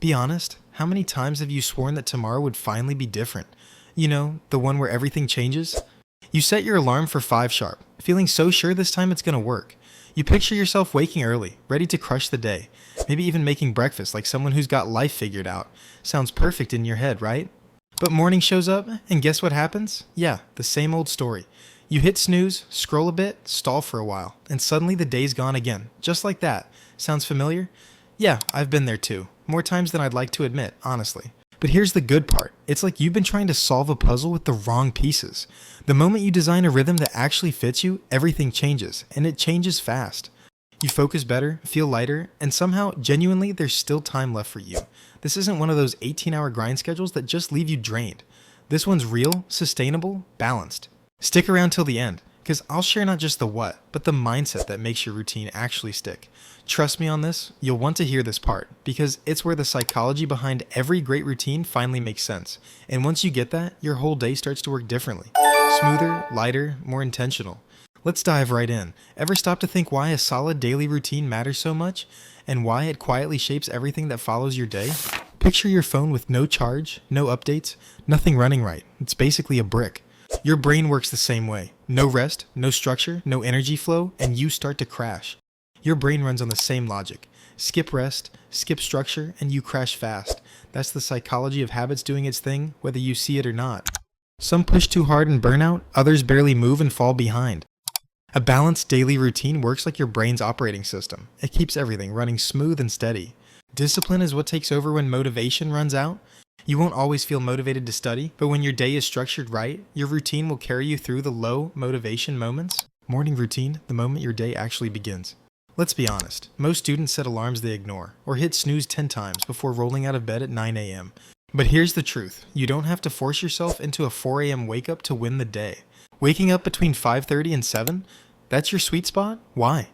Be honest, how many times have you sworn that tomorrow would finally be different? You know, the one where everything changes? You set your alarm for 5 sharp, feeling so sure this time it's gonna work. You picture yourself waking early, ready to crush the day, maybe even making breakfast like someone who's got life figured out. Sounds perfect in your head, right? But morning shows up, and guess what happens? Yeah, the same old story. You hit snooze, scroll a bit, stall for a while, and suddenly the day's gone again, just like that. Sounds familiar? Yeah, I've been there too. More times than I'd like to admit, honestly. But here's the good part. It's like you've been trying to solve a puzzle with the wrong pieces. The moment you design a rhythm that actually fits you, everything changes, and it changes fast. You focus better, feel lighter, and somehow, genuinely, there's still time left for you. This isn't one of those 18-hour grind schedules that just leave you drained. This one's real, sustainable, balanced. Stick around till the end, because I'll share not just the what, but the mindset that makes your routine actually stick. Trust me on this, you'll want to hear this part, because it's where the psychology behind every great routine finally makes sense. And once you get that, your whole day starts to work differently. Smoother, lighter, more intentional. Let's dive right in. Ever stop to think why a solid daily routine matters so much? And why it quietly shapes everything that follows your day? Picture your phone with no charge, no updates, nothing running right. It's basically a brick. Your brain works the same way. No rest, no structure, no energy flow, and you start to crash. Your brain runs on the same logic. Skip rest, skip structure, and you crash fast. That's the psychology of habits doing its thing, whether you see it or not. Some push too hard and burn out, others barely move and fall behind. A balanced daily routine works like your brain's operating system. It keeps everything running smooth and steady. Discipline is what takes over when motivation runs out. You won't always feel motivated to study, but when your day is structured right, your routine will carry you through the low motivation moments. Morning routine, the moment your day actually begins. Let's be honest, most students set alarms they ignore, or hit snooze 10 times before rolling out of bed at 9 a.m. But here's the truth, you don't have to force yourself into a 4 a.m. wake up to win the day. Waking up between 5:30 and 7? That's your sweet spot? Why?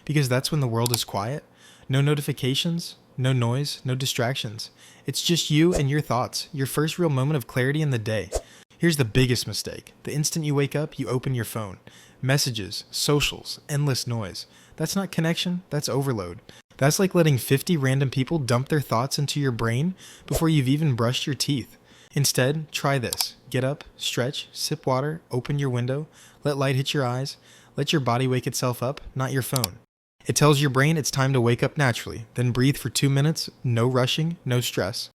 Because that's when the world is quiet. No notifications, no noise, no distractions. It's just you and your thoughts, your first real moment of clarity in the day. Here's the biggest mistake. The instant you wake up, you open your phone. Messages, socials, endless noise. That's not connection, that's overload. That's like letting 50 random people dump their thoughts into your brain before you've even brushed your teeth. Instead, try this. Get up, stretch, sip water, open your window, let light hit your eyes. Let your body wake itself up, not your phone. It tells your brain it's time to wake up naturally, then breathe for 2 minutes, no rushing, no stress.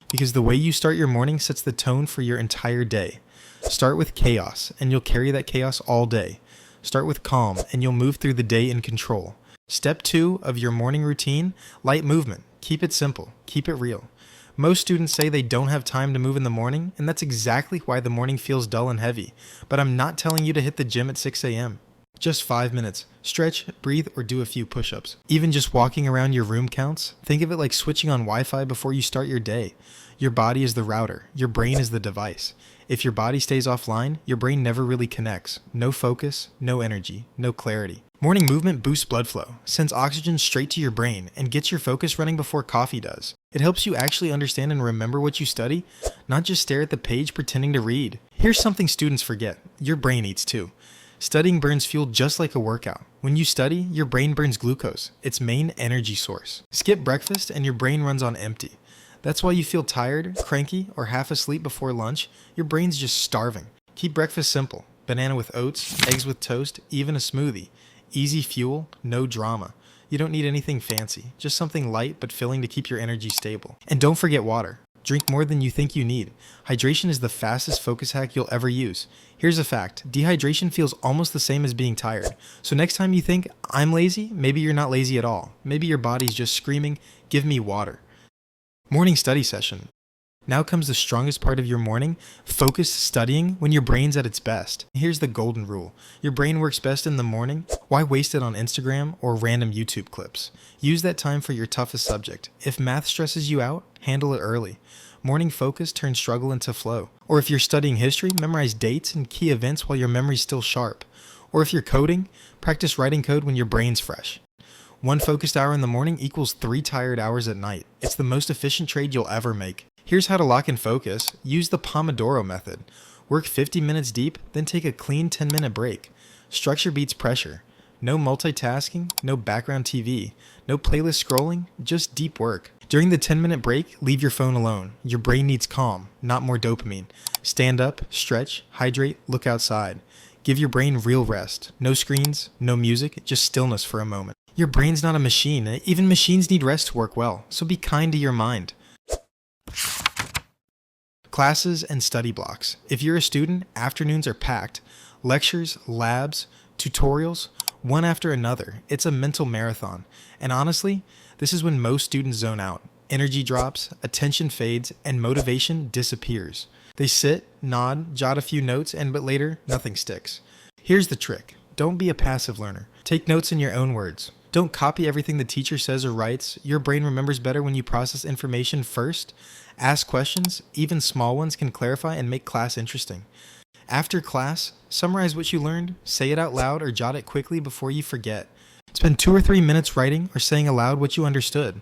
Because the way you start your morning sets the tone for your entire day. Start with chaos, and you'll carry that chaos all day. Start with calm, and you'll move through the day in control. Step 2 of your morning routine, light movement. Keep it simple, keep it real. Most students say they don't have time to move in the morning, and that's exactly why the morning feels dull and heavy. But I'm not telling you to hit the gym at 6 a.m. Just 5 minutes. Stretch, breathe, or do a few push-ups. Even just walking around your room counts. Think of it like switching on Wi-Fi before you start your day. Your body is the router. Your brain is the device. If your body stays offline, your brain never really connects. No focus, no energy, no clarity. Morning movement boosts blood flow, sends oxygen straight to your brain, and gets your focus running before coffee does. It helps you actually understand and remember what you study, not just stare at the page pretending to read. Here's something students forget. Your brain eats too. Studying burns fuel just like a workout. When you study, your brain burns glucose, its main energy source. Skip breakfast and your brain runs on empty. That's why you feel tired, cranky, or half asleep before lunch. Your brain's just starving. Keep breakfast simple. Banana with oats, eggs with toast, even a smoothie. Easy fuel, no drama. You don't need anything fancy, just something light but filling to keep your energy stable. And don't forget water. Drink more than you think you need. Hydration is the fastest focus hack you'll ever use. Here's a fact. Dehydration feels almost the same as being tired. So next time you think, I'm lazy, maybe you're not lazy at all. Maybe your body's just screaming, give me water. Morning study session. Now comes the strongest part of your morning, focused studying when your brain's at its best. Here's the golden rule. Your brain works best in the morning. Why waste it on Instagram or random YouTube clips? Use that time for your toughest subject. If math stresses you out, handle it early. Morning focus turns struggle into flow. Or if you're studying history, memorize dates and key events while your memory's still sharp. Or if you're coding, practice writing code when your brain's fresh. 1 focused hour in the morning equals 3 tired hours at night. It's the most efficient trade you'll ever make. Here's how to lock in focus. Use the Pomodoro method. Work 50 minutes deep, then take a clean 10-minute break. Structure beats pressure. No multitasking, no background TV, no playlist scrolling, just deep work. During the 10-minute break, leave your phone alone. Your brain needs calm, not more dopamine. Stand up, stretch, hydrate, look outside. Give your brain real rest. No screens, no music, just stillness for a moment. Your brain's not a machine. Even machines need rest to work well, so be kind to your mind. Classes and study blocks. If you're a student, afternoons are packed. Lectures, labs, tutorials, one after another. It's a mental marathon. And honestly, this is when most students zone out. Energy drops, attention fades, and motivation disappears. They sit, nod, jot a few notes, but later, nothing sticks. Here's the trick. Don't be a passive learner. Take notes in your own words. Don't copy everything the teacher says or writes. Your brain remembers better when you process information first. Ask questions, even small ones can clarify and make class interesting. After class, summarize what you learned, say it out loud or jot it quickly before you forget. Spend 2 or 3 minutes writing or saying aloud what you understood.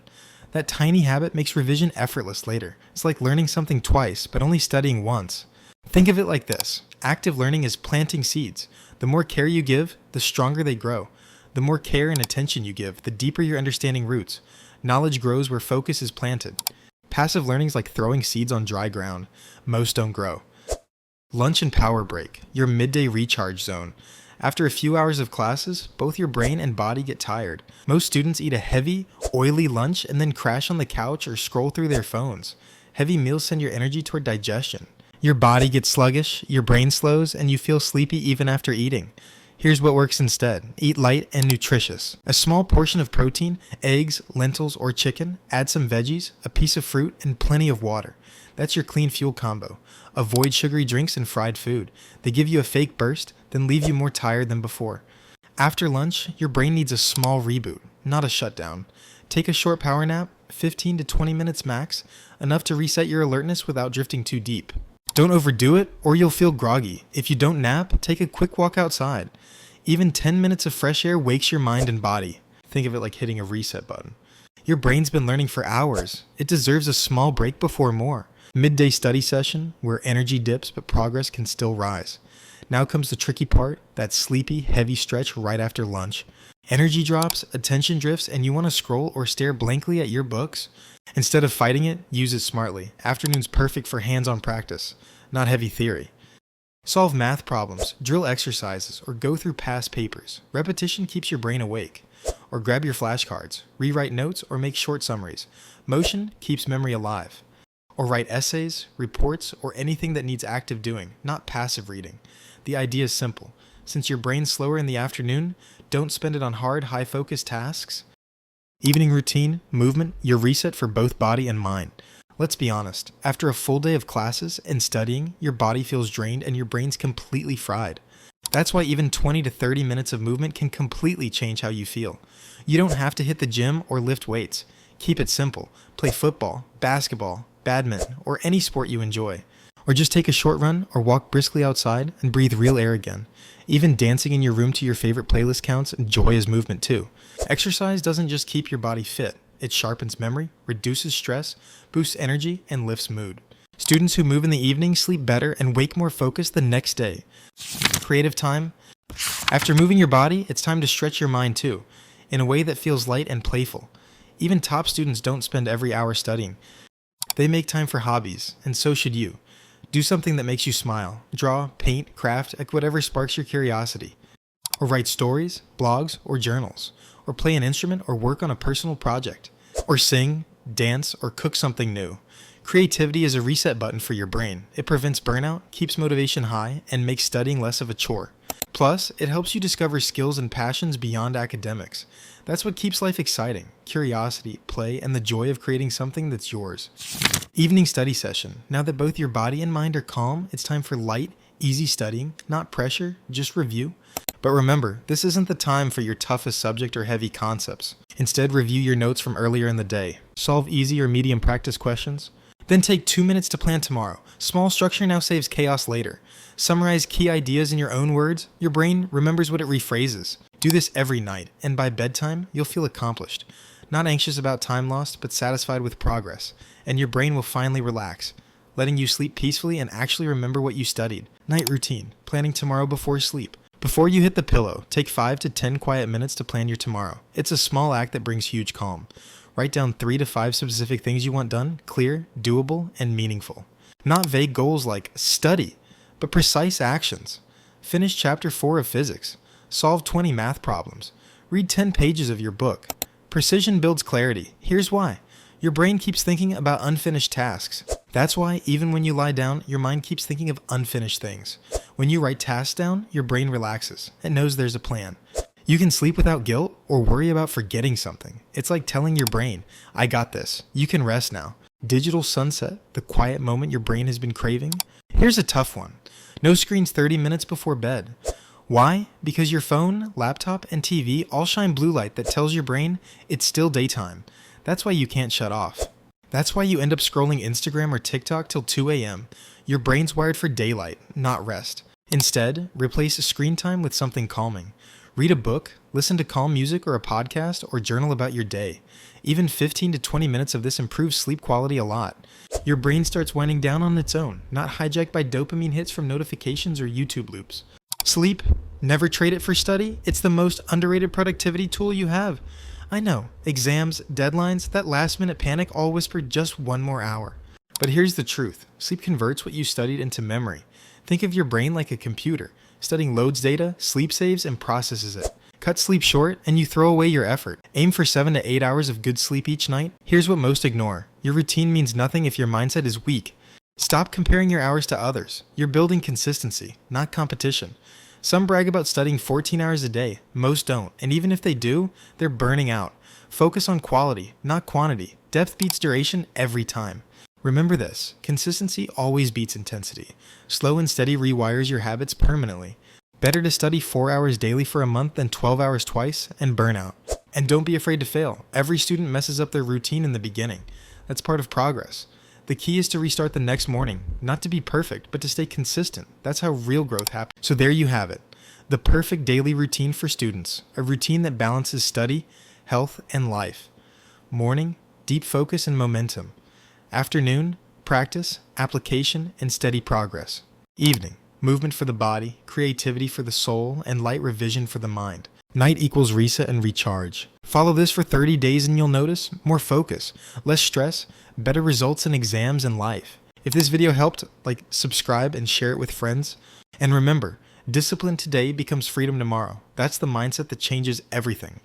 That tiny habit makes revision effortless later. It's like learning something twice, but only studying once. Think of it like this. Active learning is planting seeds. The more care you give, the stronger they grow. The more care and attention you give, the deeper your understanding roots. Knowledge grows where focus is planted. Passive learning is like throwing seeds on dry ground. Most don't grow. Lunch and power break, your midday recharge zone. After a few hours of classes, both your brain and body get tired. Most students eat a heavy, oily lunch and then crash on the couch or scroll through their phones. Heavy meals send your energy toward digestion. Your body gets sluggish, your brain slows, and you feel sleepy even after eating. Here's what works instead. Eat light and nutritious. A small portion of protein, eggs, lentils, or chicken, add some veggies, a piece of fruit, and plenty of water. That's your clean fuel combo. Avoid sugary drinks and fried food. They give you a fake burst, then leave you more tired than before. After lunch, your brain needs a small reboot, not a shutdown. Take a short power nap, 15 to 20 minutes max, enough to reset your alertness without drifting too deep. Don't overdo it, or you'll feel groggy. If you don't nap, take a quick walk outside. Even 10 minutes of fresh air wakes your mind and body. Think of it like hitting a reset button. Your brain's been learning for hours. It deserves a small break before more. Midday study session, where energy dips but progress can still rise. Now comes the tricky part, that sleepy, heavy stretch right after lunch. Energy drops, attention drifts, and you want to scroll or stare blankly at your books? Instead of fighting it, use it smartly. Afternoon's perfect for hands-on practice, not heavy theory. Solve math problems, drill exercises, or go through past papers. Repetition keeps your brain awake. Or grab your flashcards, rewrite notes, or make short summaries. Motion keeps memory alive. Or write essays, reports, or anything that needs active doing, not passive reading. The idea is simple. Since your brain's slower in the afternoon, don't spend it on hard, high-focus tasks. Evening routine, movement, your reset for both body and mind. Let's be honest, after a full day of classes and studying, your body feels drained and your brain's completely fried. That's why even 20 to 30 minutes of movement can completely change how you feel. You don't have to hit the gym or lift weights. Keep it simple. Play football, basketball, badminton, or any sport you enjoy. Or just take a short run or walk briskly outside and breathe real air again. Even dancing in your room to your favorite playlist counts, and joy is movement too. Exercise doesn't just keep your body fit. It sharpens memory, reduces stress, boosts energy, and lifts mood. Students who move in the evening sleep better and wake more focused the next day. Creative time. After moving your body, it's time to stretch your mind too, in a way that feels light and playful. Even top students don't spend every hour studying. They make time for hobbies, and so should you. Do something that makes you smile. Draw, paint, craft, whatever sparks your curiosity. Or write stories, blogs, or journals. Or play an instrument or work on a personal project. Or sing, dance, or cook something new. Creativity is a reset button for your brain. It prevents burnout, keeps motivation high, and makes studying less of a chore. Plus, it helps you discover skills and passions beyond academics. That's what keeps life exciting. Curiosity, play, and the joy of creating something that's yours. Evening study session. Now that both your body and mind are calm, it's time for light, easy studying. Not pressure, just review. But remember, this isn't the time for your toughest subject or heavy concepts. Instead, review your notes from earlier in the day. Solve easy or medium practice questions. Then take 2 minutes to plan tomorrow. Small structure now saves chaos later. Summarize key ideas in your own words. Your brain remembers what it rephrases. Do this every night, and by bedtime, you'll feel accomplished. Not anxious about time lost, but satisfied with progress. And your brain will finally relax, letting you sleep peacefully and actually remember what you studied. Night routine. Planning tomorrow before sleep. Before you hit the pillow, take 5 to 10 quiet minutes to plan your tomorrow. It's a small act that brings huge calm. Write down 3 to 5 specific things you want done, clear, doable, and meaningful. Not vague goals like study, but precise actions. Finish chapter 4 of physics. Solve 20 math problems. Read 10 pages of your book. Precision builds clarity. Here's why. Your brain keeps thinking about unfinished tasks. That's why even when you lie down, your mind keeps thinking of unfinished things. When you write tasks down, your brain relaxes. It knows there's a plan. You can sleep without guilt or worry about forgetting something. It's like telling your brain, I got this. You can rest now. Digital sunset, the quiet moment your brain has been craving. Here's a tough one. No screens 30 minutes before bed. Why? Because your phone, laptop, and TV all shine blue light that tells your brain it's still daytime. That's why you can't shut off. That's why you end up scrolling Instagram or TikTok till 2 a.m. Your brain's wired for daylight, not rest. Instead, replace screen time with something calming. Read a book, listen to calm music or a podcast, or journal about your day. Even 15 to 20 minutes of this improves sleep quality a lot. Your brain starts winding down on its own, not hijacked by dopamine hits from notifications or YouTube loops. Sleep, never trade it for study. It's the most underrated productivity tool you have. I know, exams, deadlines, that last minute panic all whisper just one more hour. But here's the truth. Sleep converts what you studied into memory. Think of your brain like a computer. Studying loads data, sleep saves, and processes it. Cut sleep short, and you throw away your effort. Aim for 7 to 8 hours of good sleep each night. Here's what most ignore. Your routine means nothing if your mindset is weak. Stop comparing your hours to others. You're building consistency, not competition. Some brag about studying 14 hours a day. Most don't, and even if they do, they're burning out. Focus on quality, not quantity. Depth beats duration every time. Remember this, consistency always beats intensity. Slow and steady rewires your habits permanently. Better to study 4 hours daily for a month than 12 hours twice and burn out. And don't be afraid to fail. Every student messes up their routine in the beginning. That's part of progress. The key is to restart the next morning, not to be perfect, but to stay consistent. That's how real growth happens. So there you have it. The perfect daily routine for students. A routine that balances study, health, and life. Morning, deep focus and momentum. Afternoon, practice, application, and steady progress. Evening, movement for the body, creativity for the soul, and light revision for the mind. Night equals reset and recharge. Follow this for 30 days and you'll notice more focus, less stress, better results in exams and life. If this video helped, subscribe and share it with friends. And remember, discipline today becomes freedom tomorrow. That's the mindset that changes everything.